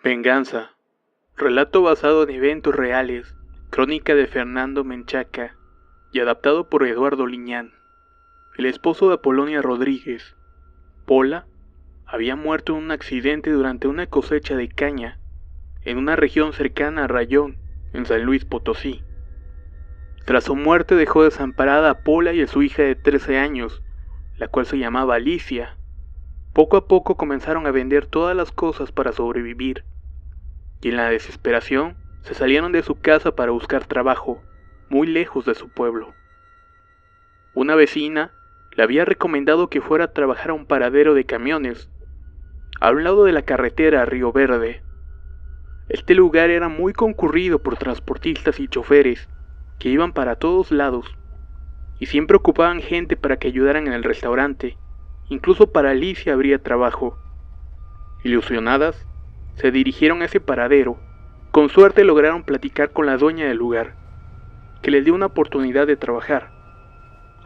Venganza. Relato basado en eventos reales. Crónica de Fernando Menchaca y adaptado por Eduardo Liñán. El esposo de Apolonia Rodríguez, Pola, había muerto en un accidente durante una cosecha de caña en una región cercana a Rayón, en San Luis Potosí. Tras su muerte dejó desamparada a Pola y a su hija de 13 años, la cual se llamaba Alicia. Poco a poco comenzaron a vender todas las cosas para sobrevivir, y en la desesperación se salieron de su casa para buscar trabajo, muy lejos de su pueblo. Una vecina le había recomendado que fuera a trabajar a un paradero de camiones, a un lado de la carretera a Río Verde. Este lugar era muy concurrido por transportistas y choferes que iban para todos lados, y siempre ocupaban gente para que ayudaran en el restaurante. Incluso para Alicia habría trabajo. Ilusionadas, se dirigieron a ese paradero. Con suerte lograron platicar con la dueña del lugar, que les dio una oportunidad de trabajar.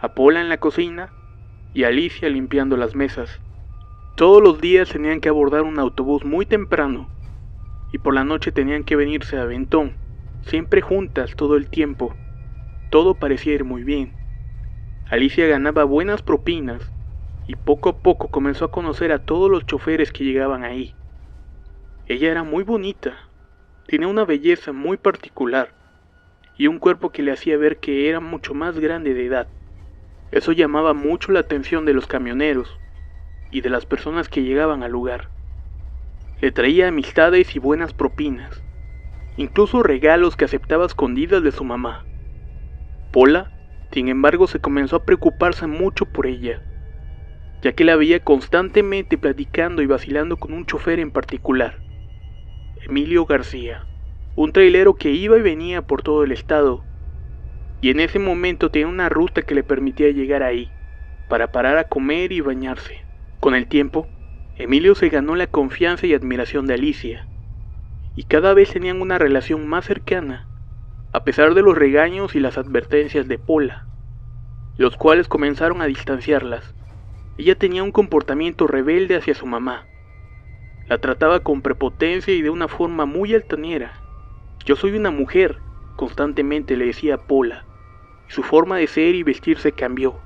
A Pola en la cocina y a Alicia limpiando las mesas. Todos los días tenían que abordar un autobús muy temprano, y por la noche tenían que venirse a Aventón, siempre juntas todo el tiempo. Todo parecía ir muy bien. Alicia ganaba buenas propinas, y poco a poco comenzó a conocer a todos los choferes que llegaban ahí. Ella era muy bonita, tenía una belleza muy particular, y un cuerpo que le hacía ver que era mucho más grande de edad. Eso llamaba mucho la atención de los camioneros, y de las personas que llegaban al lugar. Le traía amistades y buenas propinas, incluso regalos que aceptaba a escondidas de su mamá. Pola, sin embargo, se comenzó a preocuparse mucho por ella, ya que la veía constantemente platicando y vacilando con un chofer en particular, Emilio García, un trailero que iba y venía por todo el estado, y en ese momento tenía una ruta que le permitía llegar ahí, para parar a comer y bañarse. Con el tiempo, Emilio se ganó la confianza y admiración de Alicia, y cada vez tenían una relación más cercana, a pesar de los regaños y las advertencias de Pola, los cuales comenzaron a distanciarlas. Ella tenía un comportamiento rebelde hacia su mamá. La trataba con prepotencia y de una forma muy altanera. «Yo soy una mujer», constantemente le decía a Pola, y su forma de ser y vestirse cambió,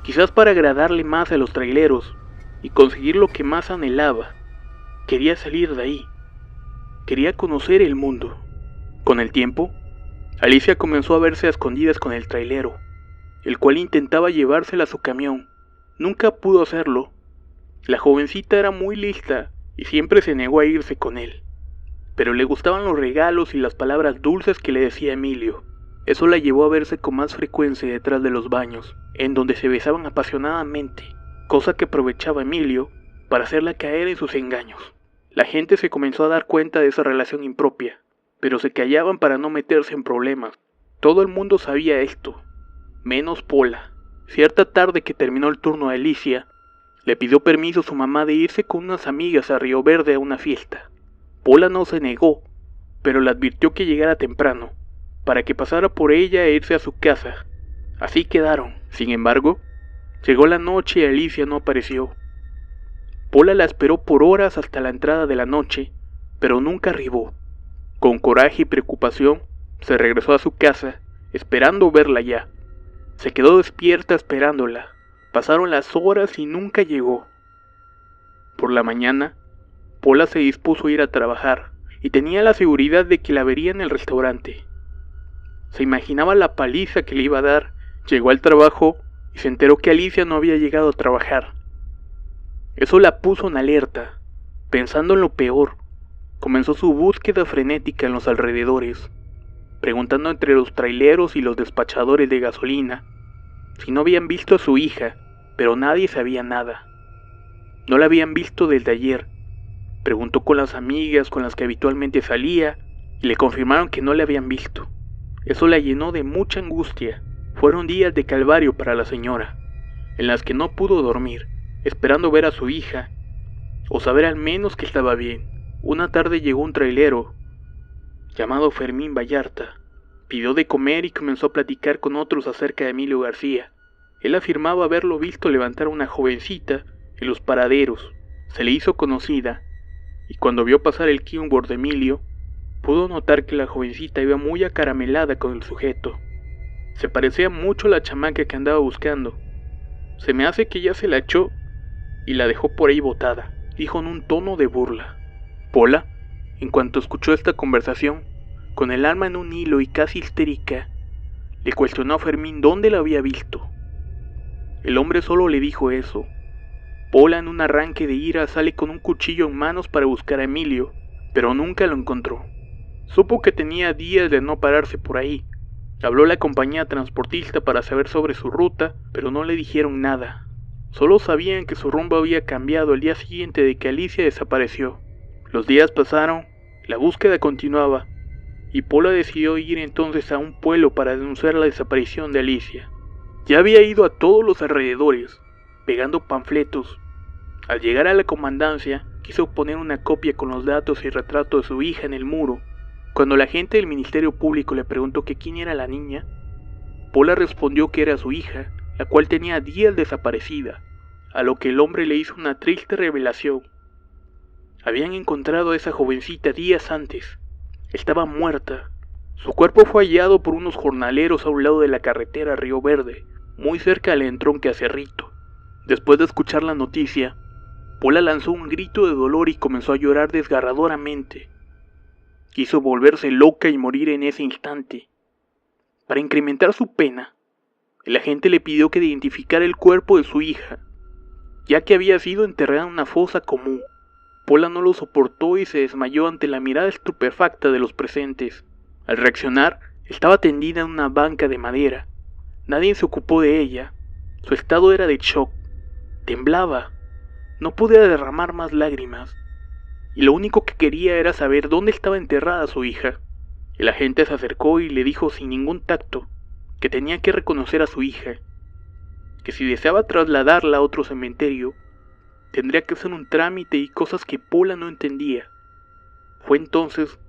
quizás para agradarle más a los traileros y conseguir lo que más anhelaba. Quería salir de ahí, quería conocer el mundo. Con el tiempo, Alicia comenzó a verse a escondidas con el trailero, el cual intentaba llevársela a su camión. Nunca pudo hacerlo. La jovencita era muy lista y siempre se negó a irse con él, pero le gustaban los regalos y las palabras dulces que le decía Emilio. Eso la llevó a verse con más frecuencia detrás de los baños, en donde se besaban apasionadamente, cosa que aprovechaba Emilio para hacerla caer en sus engaños. La gente se comenzó a dar cuenta de esa relación impropia, pero se callaban para no meterse en problemas. Todo el mundo sabía esto, menos Pola. Cierta tarde que terminó el turno de Alicia, le pidió permiso a su mamá de irse con unas amigas a Río Verde a una fiesta. Pola no se negó, pero le advirtió que llegara temprano, para que pasara por ella e irse a su casa. Así quedaron. Sin embargo, llegó la noche y Alicia no apareció. Pola la esperó por horas hasta la entrada de la noche, pero nunca arribó. Con coraje y preocupación, se regresó a su casa, esperando verla ya. Se quedó despierta esperándola. Pasaron las horas y nunca llegó. Por la mañana, Pola se dispuso a ir a trabajar y tenía la seguridad de que la vería en el restaurante. Se imaginaba la paliza que le iba a dar. Llegó al trabajo y se enteró que Alicia no había llegado a trabajar. Eso la puso en alerta. Pensando en lo peor, comenzó su búsqueda frenética en los alrededores, preguntando entre los traileros y los despachadores de gasolina si no habían visto a su hija, pero nadie sabía nada. No la habían visto desde ayer. Preguntó con las amigas con las que habitualmente salía y le confirmaron que no la habían visto. Eso la llenó de mucha angustia. Fueron días de calvario para la señora, en las que no pudo dormir, esperando ver a su hija, o saber al menos que estaba bien. Una tarde llegó un trailero, llamado Fermín Vallarta. Pidió de comer y comenzó a platicar con otros acerca de Emilio García. Él afirmaba haberlo visto levantar a una jovencita en los paraderos. Se le hizo conocida, y cuando vio pasar el Killenburg de Emilio, pudo notar que la jovencita iba muy acaramelada con el sujeto. Se parecía mucho a la chamaca que andaba buscando. Se me hace que ya se la echó y la dejó por ahí botada, dijo en un tono de burla. Pola, en cuanto escuchó esta conversación, con el alma en un hilo y casi histérica, le cuestionó a Fermín dónde la había visto. El hombre solo le dijo eso. Pola, en un arranque de ira, sale con un cuchillo en manos para buscar a Emilio, pero nunca lo encontró. Supo que tenía días de no pararse por ahí. Habló a la compañía transportista para saber sobre su ruta, pero no le dijeron nada. Solo sabían que su rumbo había cambiado el día siguiente de que Alicia desapareció. Los días pasaron, la búsqueda continuaba, y Pola decidió ir entonces a un pueblo para denunciar la desaparición de Alicia. Ya había ido a todos los alrededores, pegando panfletos. Al llegar a la comandancia, quiso poner una copia con los datos y retrato de su hija en el muro. Cuando la agente del Ministerio Público le preguntó que quién era la niña, Pola respondió que era su hija, la cual tenía días desaparecida, a lo que el hombre le hizo una triste revelación. Habían encontrado a esa jovencita días antes. Estaba muerta. Su cuerpo fue hallado por unos jornaleros a un lado de la carretera Río Verde, muy cerca del entronque a Cerrito. Después de escuchar la noticia, Pola lanzó un grito de dolor y comenzó a llorar desgarradoramente. Quiso volverse loca y morir en ese instante. Para incrementar su pena, el agente le pidió que identificara el cuerpo de su hija, ya que había sido enterrada en una fosa común. Pola no lo soportó y se desmayó ante la mirada estupefacta de los presentes. Al reaccionar, estaba tendida en una banca de madera. Nadie se ocupó de ella. Su estado era de shock. Temblaba. No podía derramar más lágrimas. Y lo único que quería era saber dónde estaba enterrada su hija. El agente se acercó y le dijo sin ningún tacto que tenía que reconocer a su hija, que si deseaba trasladarla a otro cementerio, tendría que hacer un trámite y cosas que Pola no entendía. Fue entonces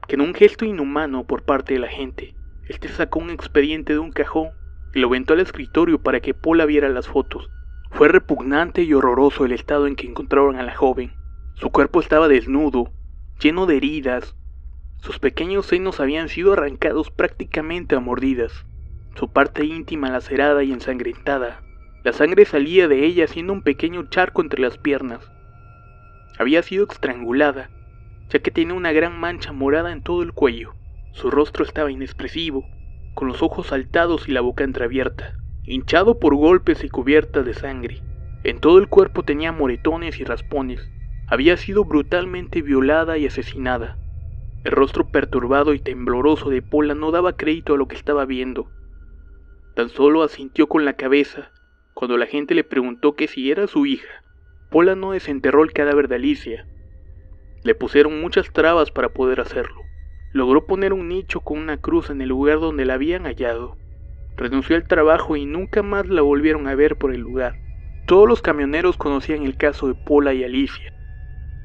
que en un gesto inhumano por parte de la agente, este sacó un expediente de un cajón y lo aventó al escritorio para que Pola viera las fotos. Fue repugnante y horroroso el estado en que encontraron a la joven. Su cuerpo estaba desnudo, lleno de heridas. Sus pequeños senos habían sido arrancados prácticamente a mordidas. Su parte íntima lacerada y ensangrentada. La sangre salía de ella haciendo un pequeño charco entre las piernas. Había sido estrangulada, ya que tenía una gran mancha morada en todo el cuello. Su rostro estaba inexpresivo, con los ojos saltados y la boca entreabierta, hinchado por golpes y cubierta de sangre. En todo el cuerpo tenía moretones y raspones. Había sido brutalmente violada y asesinada. El rostro perturbado y tembloroso de Pola no daba crédito a lo que estaba viendo. Tan solo asintió con la cabeza cuando la gente le preguntó que si era su hija. Pola no desenterró el cadáver de Alicia. Le pusieron muchas trabas para poder hacerlo. Logró poner un nicho con una cruz en el lugar donde la habían hallado. Renunció al trabajo y nunca más la volvieron a ver por el lugar. Todos los camioneros conocían el caso de Pola y Alicia.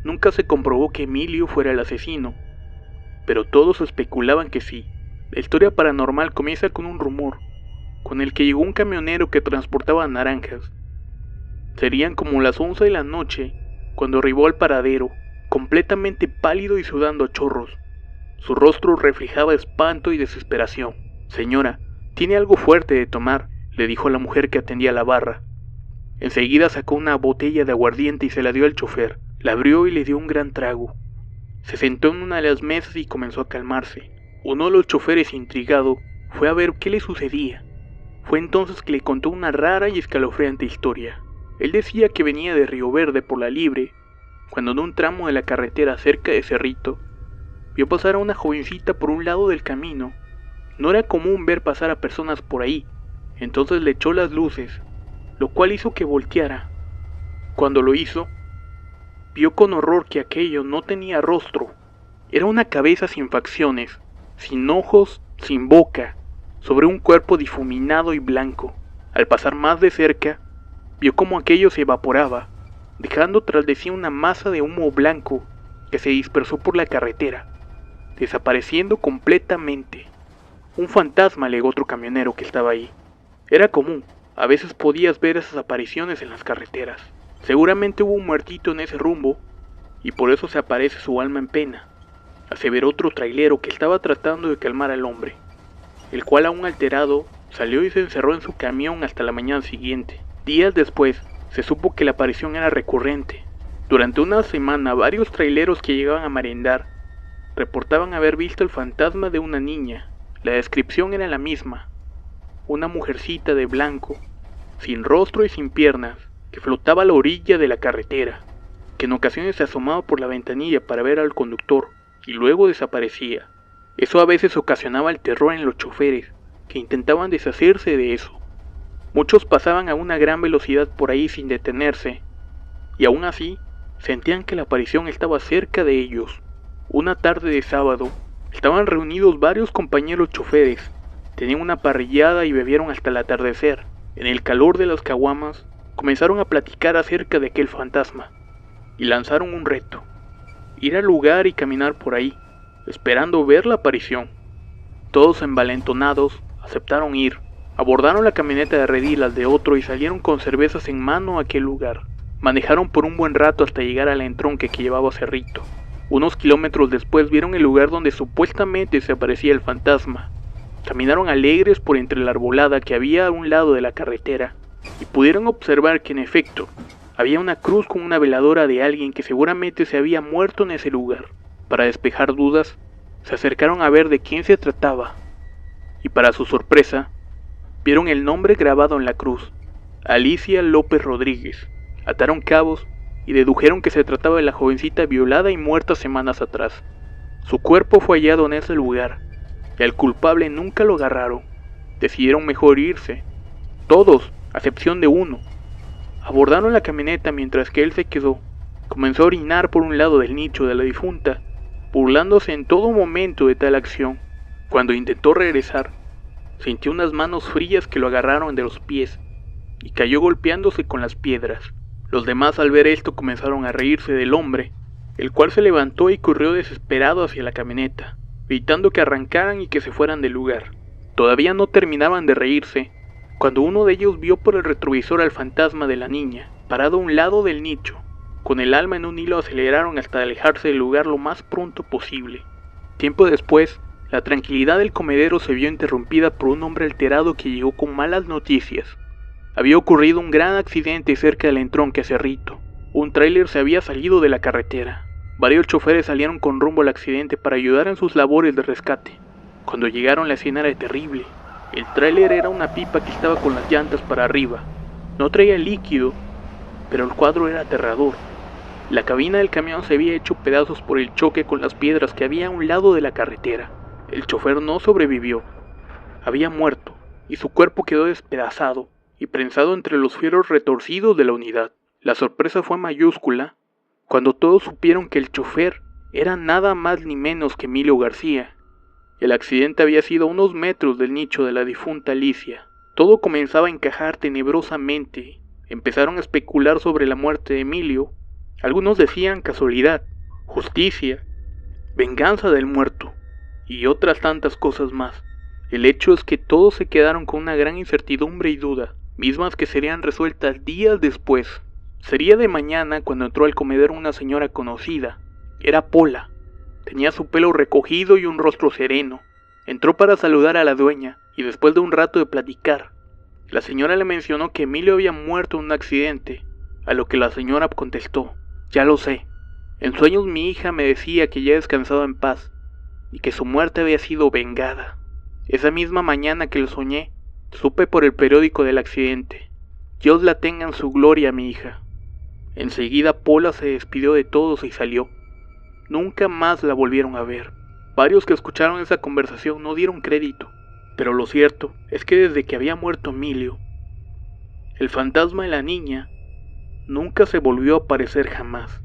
Nunca se comprobó que Emilio fuera el asesino, pero todos especulaban que sí. La historia paranormal comienza con un rumor, con el que llegó un camionero que transportaba naranjas. Serían como las 11 de la noche cuando arribó al paradero, completamente pálido y sudando a chorros. Su rostro reflejaba espanto y desesperación. «Señora, ¿tiene algo fuerte de tomar?», le dijo a la mujer que atendía la barra. Enseguida sacó una botella de aguardiente y se la dio al chofer. La abrió y le dio un gran trago. Se sentó en una de las mesas y comenzó a calmarse. Uno de los choferes, intrigado, fue a ver qué le sucedía. Fue entonces que le contó una rara y escalofriante historia. Él decía que venía de Río Verde por la Libre, cuando en un tramo de la carretera cerca de Cerrito, vio pasar a una jovencita por un lado del camino. No era común ver pasar a personas por ahí, entonces le echó las luces, lo cual hizo que volteara. Cuando lo hizo, vio con horror que aquello no tenía rostro. Era una cabeza sin facciones, sin ojos, sin boca, sobre un cuerpo difuminado y blanco. Al pasar más de cerca, vio cómo aquello se evaporaba, dejando tras de sí una masa de humo blanco que se dispersó por la carretera, desapareciendo completamente. Un fantasma, alegó otro camionero que estaba ahí. Era común, a veces podías ver esas apariciones en las carreteras. Seguramente hubo un muertito en ese rumbo, y por eso se aparece su alma en pena, aseveró otro trailero que estaba tratando de calmar al hombre, el cual, aún alterado, salió y se encerró en su camión hasta la mañana siguiente. Días después, se supo que la aparición era recurrente. Durante una semana, varios traileros que llegaban a merendar reportaban haber visto el fantasma de una niña. La descripción era la misma: una mujercita de blanco, sin rostro y sin piernas, que flotaba a la orilla de la carretera, que en ocasiones se asomaba por la ventanilla para ver al conductor y luego desaparecía. Eso a veces ocasionaba el terror en los choferes, que intentaban deshacerse de eso. Muchos pasaban a una gran velocidad por ahí sin detenerse, y aún así sentían que la aparición estaba cerca de ellos. Una tarde de sábado, estaban reunidos varios compañeros choferes, tenían una parrillada y bebieron hasta el atardecer. En el calor de las caguamas, comenzaron a platicar acerca de aquel fantasma, y lanzaron un reto: ir al lugar y caminar por ahí, esperando ver la aparición. Todos envalentonados aceptaron ir, abordaron la camioneta de redilas de otro y salieron con cervezas en mano a aquel lugar. Manejaron por un buen rato hasta llegar al entronque que llevaba a Cerrito. Unos kilómetros después vieron el lugar donde supuestamente se aparecía el fantasma. Caminaron alegres por entre la arbolada que había a un lado de la carretera, y pudieron observar que en efecto había una cruz con una veladora de alguien que seguramente se había muerto en ese lugar. Para despejar dudas, se acercaron a ver de quién se trataba, y para su sorpresa, vieron el nombre grabado en la cruz: Alicia López Rodríguez. Ataron cabos y dedujeron que se trataba de la jovencita violada y muerta semanas atrás. Su cuerpo fue hallado en ese lugar, y al culpable nunca lo agarraron. Decidieron mejor irse, todos, a excepción de uno. Abordaron la camioneta mientras que él se quedó. Comenzó a orinar por un lado del nicho de la difunta, burlándose en todo momento de tal acción. Cuando intentó regresar, sintió unas manos frías que lo agarraron de los pies y cayó golpeándose con las piedras. Los demás, al ver esto, comenzaron a reírse del hombre, el cual se levantó y corrió desesperado hacia la camioneta, gritando que arrancaran y que se fueran del lugar. Todavía no terminaban de reírse cuando uno de ellos vio por el retrovisor al fantasma de la niña, parado a un lado del nicho. Con el alma en un hilo aceleraron hasta alejarse del lugar lo más pronto posible. Tiempo después, la tranquilidad del comedero se vio interrumpida por un hombre alterado que llegó con malas noticias. Había ocurrido un gran accidente cerca del entronque a Cerrito. Un tráiler se había salido de la carretera. Varios choferes salieron con rumbo al accidente para ayudar en sus labores de rescate. Cuando llegaron, la escena era terrible. El tráiler era una pipa que estaba con las llantas para arriba. No traía líquido, pero el cuadro era aterrador. La cabina del camión se había hecho pedazos por el choque con las piedras que había a un lado de la carretera. El chofer no sobrevivió. Había muerto, y su cuerpo quedó despedazado y prensado entre los fierros retorcidos de la unidad. La sorpresa fue mayúscula cuando todos supieron que el chofer era nada más ni menos que Emilio García. El accidente había sido a unos metros del nicho de la difunta Alicia. Todo comenzaba a encajar tenebrosamente. Empezaron a especular sobre la muerte de Emilio. Algunos decían casualidad, justicia, venganza del muerto y otras tantas cosas más. El hecho es que todos se quedaron con una gran incertidumbre y duda, mismas que serían resueltas días después. Sería de mañana cuando entró al comedero una señora conocida. Era Pola. Tenía su pelo recogido y un rostro sereno. Entró para saludar a la dueña y después de un rato de platicar, la señora le mencionó que Emilio había muerto en un accidente, a lo que la señora contestó: ya lo sé. En sueños mi hija me decía que ya descansaba en paz y que su muerte había sido vengada. Esa misma mañana que lo soñé, supe por el periódico del accidente. Dios la tenga en su gloria, mi hija. Enseguida Pola se despidió de todos y salió. Nunca más la volvieron a ver. Varios que escucharon esa conversación no dieron crédito, pero lo cierto es que desde que había muerto Emilio, el fantasma de la niña nunca se volvió a aparecer jamás.